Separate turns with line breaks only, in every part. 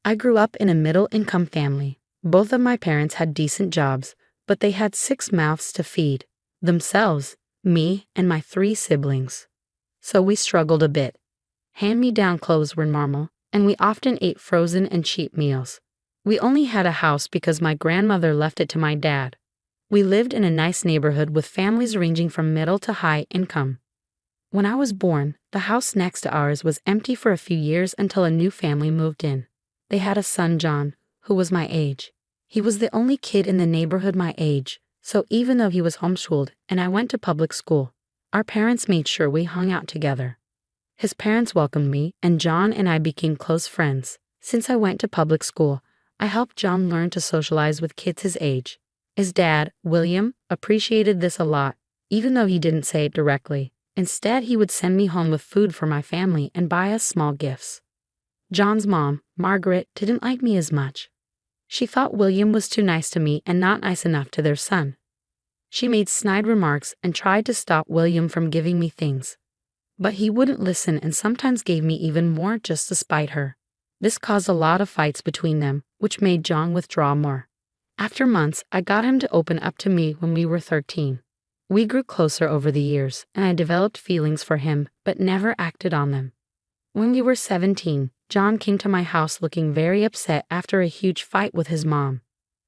I grew up in a middle-income family. Both of my parents had decent jobs, but they had 6 mouths to feed: themselves, me, and my 3 siblings. So we struggled a bit. Hand-me-down clothes were normal, and we often ate frozen and cheap meals. We only had a house because my grandmother left it to my dad. We lived in a nice neighborhood with families ranging from middle to high income. When I was born, the house next to ours was empty for a few years until a new family moved in. They had a son, John, who was my age. He was the only kid in the neighborhood my age, so even though he was homeschooled and I went to public school, our parents made sure we hung out together. His parents welcomed me, and John and I became close friends. Since I went to public school, I helped John learn to socialize with kids his age. His dad, William, appreciated this a lot, even though he didn't say it directly. Instead, he would send me home with food for my family and buy us small gifts. John's mom, Margaret, didn't like me as much. She thought William was too nice to me and not nice enough to their son. She made snide remarks and tried to stop William from giving me things. But he wouldn't listen and sometimes gave me even more just to spite her. This caused a lot of fights between them, which made John withdraw more. After months, I got him to open up to me when we were 13. We grew closer over the years, and I developed feelings for him, but never acted on them. When we were 17, John came to my house looking very upset after a huge fight with his mom.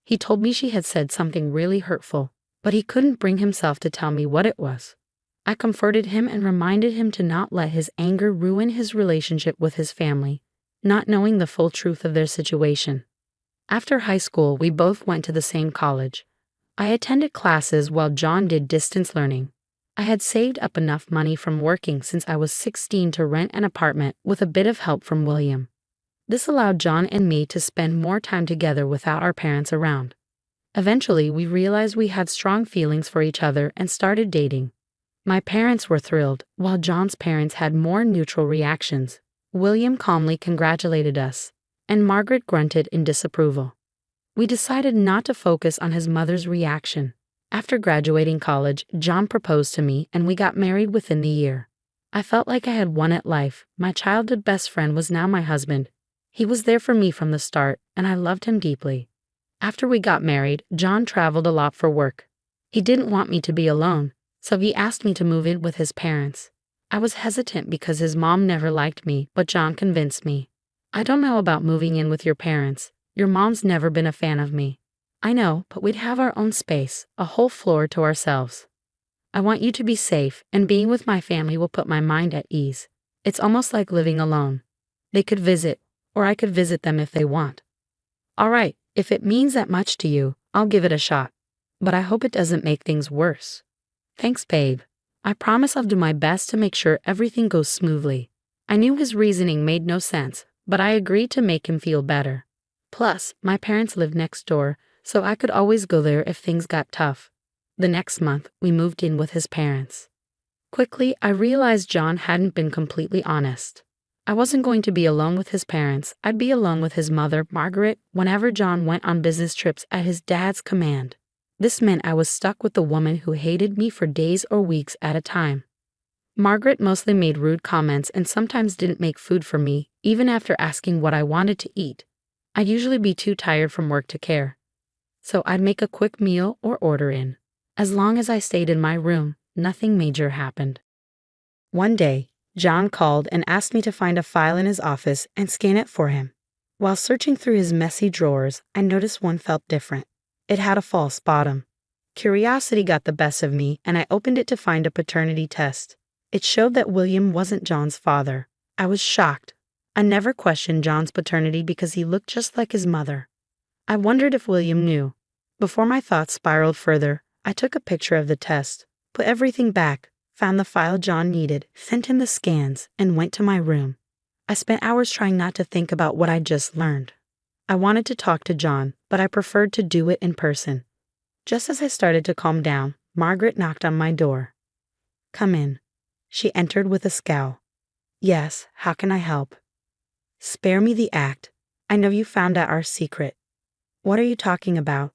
He told me she had said something really hurtful, but he couldn't bring himself to tell me what it was. I comforted him and reminded him to not let his anger ruin his relationship with his family, not knowing the full truth of their situation. After high school, we both went to the same college. I attended classes while John did distance learning. I had saved up enough money from working since I was 16 to rent an apartment with a bit of help from William. This allowed John and me to spend more time together without our parents around. Eventually, we realized we had strong feelings for each other and started dating. My parents were thrilled, while John's parents had more neutral reactions. William calmly congratulated us, and Margaret grunted in disapproval. We decided not to focus on his mother's reaction. After graduating college, John proposed to me and we got married within the year. I felt like I had won at life. My childhood best friend was now my husband. He was there for me from the start, and I loved him deeply. After we got married, John traveled a lot for work. He didn't want me to be alone, so he asked me to move in with his parents. I was hesitant because his mom never liked me, but John convinced me. I don't know about moving in with your parents. Your mom's never been a fan of me. I know, but we'd have our own space, a whole floor to ourselves. I want you to be safe, and being with my family will put my mind at ease. It's almost like living alone. They could visit, or I could visit them if they want. All right, if it means that much to you, I'll give it a shot. But I hope it doesn't make things worse. Thanks, babe. I promise I'll do my best to make sure everything goes smoothly. I knew his reasoning made no sense, but I agreed to make him feel better. Plus, my parents lived next door, so I could always go there if things got tough. The next month, we moved in with his parents. Quickly, I realized John hadn't been completely honest. I wasn't going to be alone with his parents. I'd be alone with his mother, Margaret, whenever John went on business trips at his dad's command. This meant I was stuck with the woman who hated me for days or weeks at a time. Margaret mostly made rude comments and sometimes didn't make food for me, even after asking what I wanted to eat. I'd usually be too tired from work to care. So I'd make a quick meal or order in. As long as I stayed in my room, nothing major happened. One day, John called and asked me to find a file in his office and scan it for him. While searching through his messy drawers, I noticed one felt different. It had a false bottom. Curiosity got the best of me, and I opened it to find a paternity test. It showed that William wasn't John's father. I was shocked. I never questioned John's paternity because he looked just like his mother. I wondered if William knew. Before my thoughts spiraled further, I took a picture of the test, put everything back, found the file John needed, sent him the scans, and went to my room. I spent hours trying not to think about what I'd just learned. I wanted to talk to John, but I preferred to do it in person. Just as I started to calm down, Margaret knocked on my door. "Come in." She entered with a scowl. "Yes, how can I help?" "Spare me the act. I know you found out our secret." "What are you talking about?"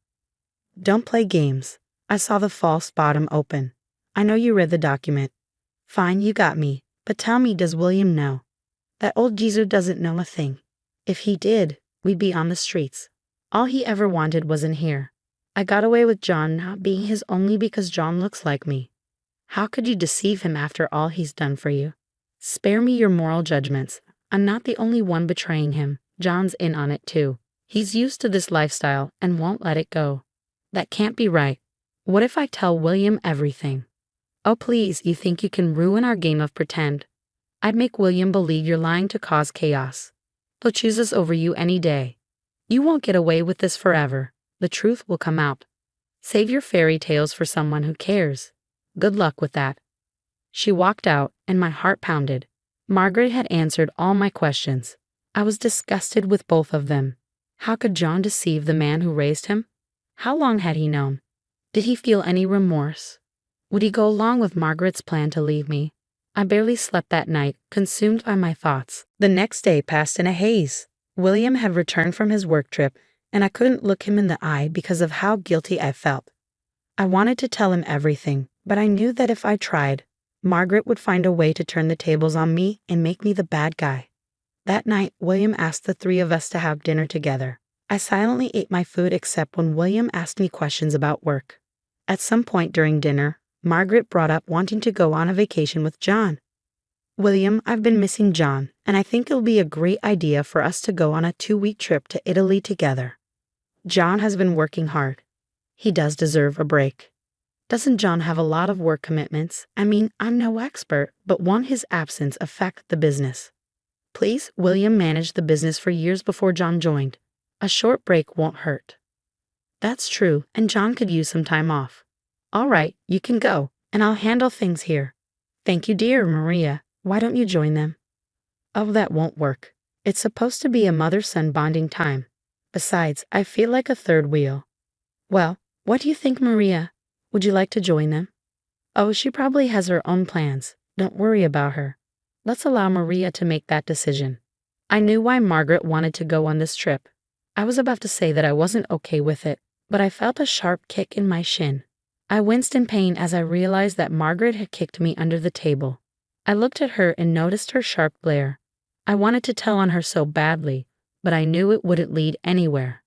"Don't play games. I saw the false bottom open. I know you read the document." "Fine, you got me. But tell me, does William know?" "That old geezer doesn't know a thing. If he did, we'd be on the streets. All he ever wanted wasn't here. I got away with John not being his only because John looks like me. How could you deceive him after all he's done for you? Spare me your moral judgments. I'm not the only one betraying him. John's in on it too. He's used to this lifestyle and won't let it go. That can't be right. What if I tell William everything? Oh please, you think you can ruin our game of pretend? I'd make William believe you're lying to cause chaos. He'll choose us over you any day. You won't get away with this forever. The truth will come out. Save your fairy tales for someone who cares. Good luck with that. She walked out, and my heart pounded. Margaret had answered all my questions. I was disgusted with both of them. How could John deceive the man who raised him? How long had he known? Did he feel any remorse? Would he go along with Margaret's plan to leave me? I barely slept that night, consumed by my thoughts. The next day passed in a haze. William had returned from his work trip, and I couldn't look him in the eye because of how guilty I felt. I wanted to tell him everything, but I knew that if I tried, Margaret would find a way to turn the tables on me and make me the bad guy. That night, William asked the three of us to have dinner together. I silently ate my food except when William asked me questions about work. At some point during dinner, Margaret brought up wanting to go on a vacation with John. William, I've been missing John, and I think it'll be a great idea for us to go on a 2-week trip to Italy together. John has been working hard. He does deserve a break. Doesn't John have a lot of work commitments? I mean, I'm no expert, but won't his absence affect the business? Please, William managed the business for years before John joined. A short break won't hurt. That's true, and John could use some time off. All right, you can go, and I'll handle things here. Thank you, dear Maria. Why don't you join them? Oh, that won't work. It's supposed to be a mother-son bonding time. Besides, I feel like a third wheel. Well, what do you think, Maria? Would you like to join them? Oh, she probably has her own plans. Don't worry about her. Let's allow Maria to make that decision. I knew why Margaret wanted to go on this trip. I was about to say that I wasn't okay with it, but I felt a sharp kick in my shin. I winced in pain as I realized that Margaret had kicked me under the table. I looked at her and noticed her sharp glare. I wanted to tell on her so badly, but I knew it wouldn't lead anywhere.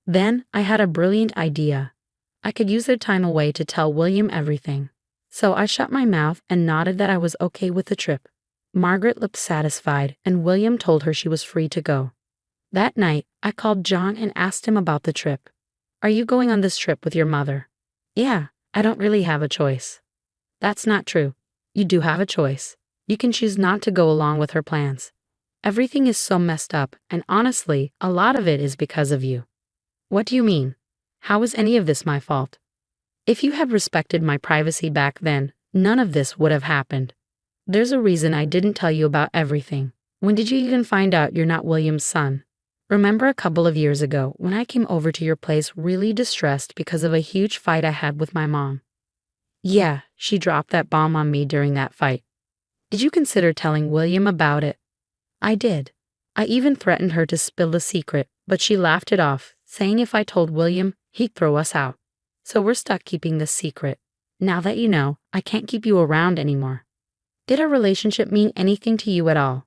Then I had a brilliant idea. I could use their time away to tell William everything. So I shut my mouth and nodded that I was okay with the trip. Margaret looked satisfied, and William told her she was free to go. That night, I called John and asked him about the trip. Are you going on this trip with your mother? Yeah, I don't really have a choice. That's not true. You do have a choice. You can choose not to go along with her plans. Everything is so messed up, and honestly, a lot of it is because of you. What do you mean? How is any of this my fault? If you had respected my privacy back then, none of this would have happened. There's a reason I didn't tell you about everything. When did you even find out you're not William's son? Remember a couple of years ago when I came over to your place really distressed because of a huge fight I had with my mom? Yeah, she dropped that bomb on me during that fight. Did you consider telling William about it? I did. I even threatened her to spill the secret, but she laughed it off, saying if I told William, he'd throw us out. So we're stuck keeping this secret. Now that you know, I can't keep you around anymore. Did our relationship mean anything to you at all?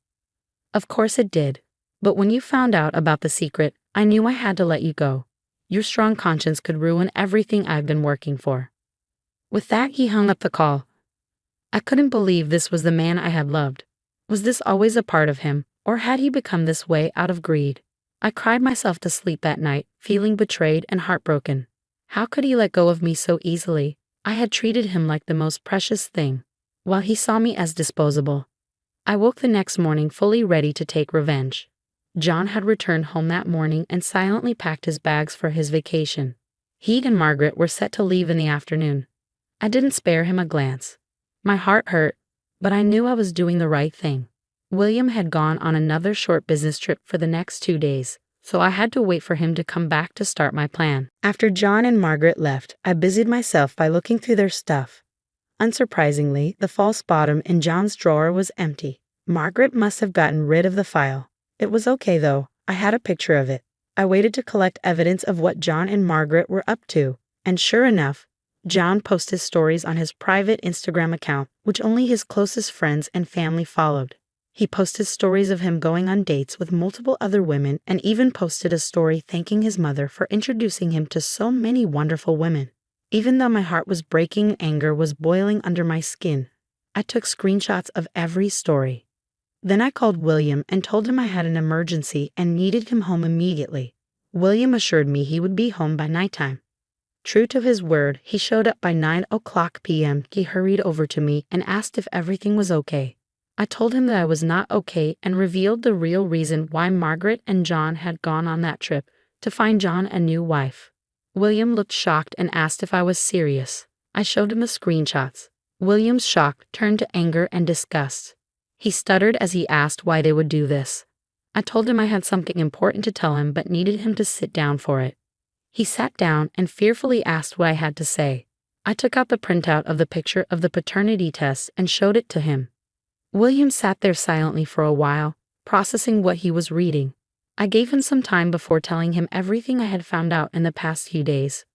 Of course it did. But when you found out about the secret, I knew I had to let you go. Your strong conscience could ruin everything I've been working for. With that, he hung up the call. I couldn't believe this was the man I had loved. Was this always a part of him, or had he become this way out of greed? I cried myself to sleep that night, feeling betrayed and heartbroken. How could he let go of me so easily? I had treated him like the most precious thing, while he saw me as disposable. I woke the next morning fully ready to take revenge. John had returned home that morning and silently packed his bags for his vacation. He and Margaret were set to leave in the afternoon. I didn't spare him a glance. My heart hurt, but I knew I was doing the right thing. William had gone on another short business trip for the next 2 days, so I had to wait for him to come back to start my plan. After John and Margaret left, I busied myself by looking through their stuff. Unsurprisingly, the false bottom in John's drawer was empty. Margaret must have gotten rid of the file. It was okay though, I had a picture of it. I waited to collect evidence of what John and Margaret were up to, and sure enough, John posted stories on his private Instagram account, which only his closest friends and family followed. He posted stories of him going on dates with multiple other women and even posted a story thanking his mother for introducing him to so many wonderful women. Even though my heart was breaking and anger was boiling under my skin, I took screenshots of every story. Then I called William and told him I had an emergency and needed him home immediately. William assured me he would be home by nighttime. True to his word, he showed up by 9:00 p.m. He hurried over to me and asked if everything was okay. I told him that I was not okay and revealed the real reason why Margaret and John had gone on that trip, to find John a new wife. William looked shocked and asked if I was serious. I showed him the screenshots. William's shock turned to anger and disgust. He stuttered as he asked why they would do this. I told him I had something important to tell him but needed him to sit down for it. He sat down and fearfully asked what I had to say. I took out the printout of the picture of the paternity test and showed it to him. William sat there silently for a while, processing what he was reading. I gave him some time before telling him everything I had found out in the past few days.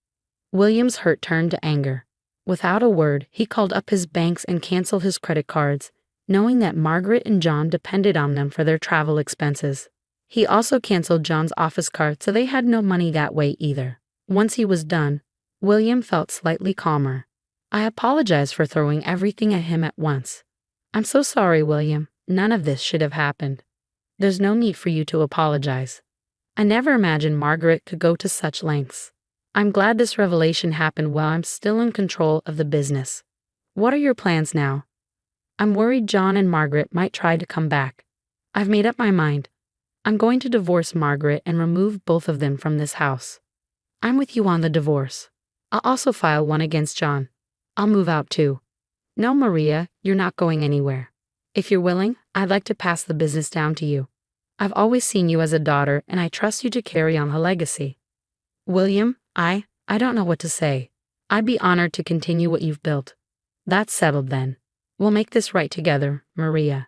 William's hurt turned to anger. Without a word, he called up his banks and canceled his credit cards, knowing that Margaret and John depended on them for their travel expenses. He also canceled John's office card, so they had no money that way either. Once he was done, William felt slightly calmer. I apologized for throwing everything at him at once. "I'm so sorry, William. None of this should have happened. There's no need for you to apologize. I never imagined Margaret could go to such lengths. I'm glad this revelation happened while I'm still in control of the business. What are your plans now?" "I'm worried John and Margaret might try to come back. I've made up my mind. I'm going to divorce Margaret and remove both of them from this house. I'm with you on the divorce. I'll also file one against John. I'll move out too. No, Maria, you're not going anywhere. If you're willing, I'd like to pass the business down to you. I've always seen you as a daughter, and I trust you to carry on the legacy." "William, I don't know what to say. I'd be honored to continue what you've built." "That's settled then. We'll make this right together, Maria."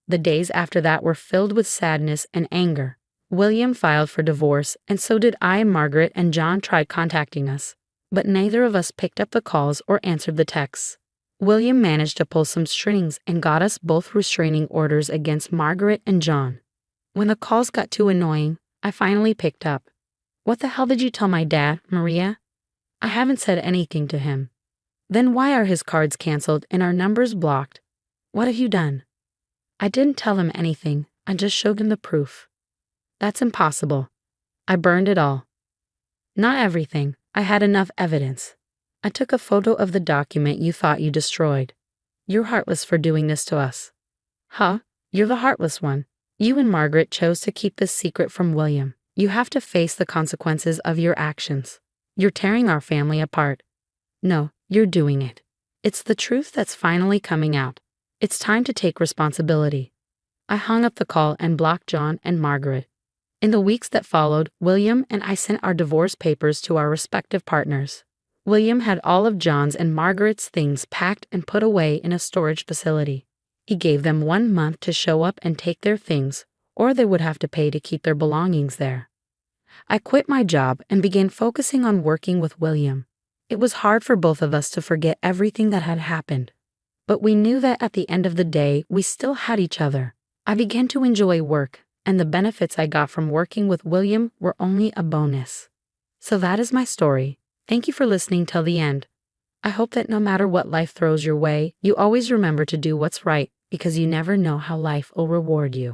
The days after that were filled with sadness and anger. William filed for divorce, and so did I. Margaret and John tried contacting us, but neither of us picked up the calls or answered the texts. William managed to pull some strings and got us both restraining orders against Margaret and John. When the calls got too annoying, I finally picked up. "What the hell did you tell my dad, Maria?" "I haven't said anything to him." "Then why are his cards canceled and our numbers blocked? What have you done?" "I didn't tell him anything. I just showed him the proof." "That's impossible." "I burned it all." "Not everything. I had enough evidence. I took a photo of the document you thought you destroyed. You're heartless for doing this to us." "Huh? You're the heartless one. You and Margaret chose to keep this secret from William. You have to face the consequences of your actions. You're tearing our family apart." "No, you're doing it. It's the truth that's finally coming out. It's time to take responsibility." I hung up the call and blocked John and Margaret. In the weeks that followed, William and I sent our divorce papers to our respective partners. William had all of John's and Margaret's things packed and put away in a storage facility. He gave them 1 month to show up and take their things, or they would have to pay to keep their belongings there. I quit my job and began focusing on working with William. It was hard for both of us to forget everything that had happened, but we knew that at the end of the day, we still had each other. I began to enjoy work, and the benefits I got from working with William were only a bonus. So that is my story. Thank you for listening till the end. I hope that no matter what life throws your way, you always remember to do what's right, because you never know how life will reward you.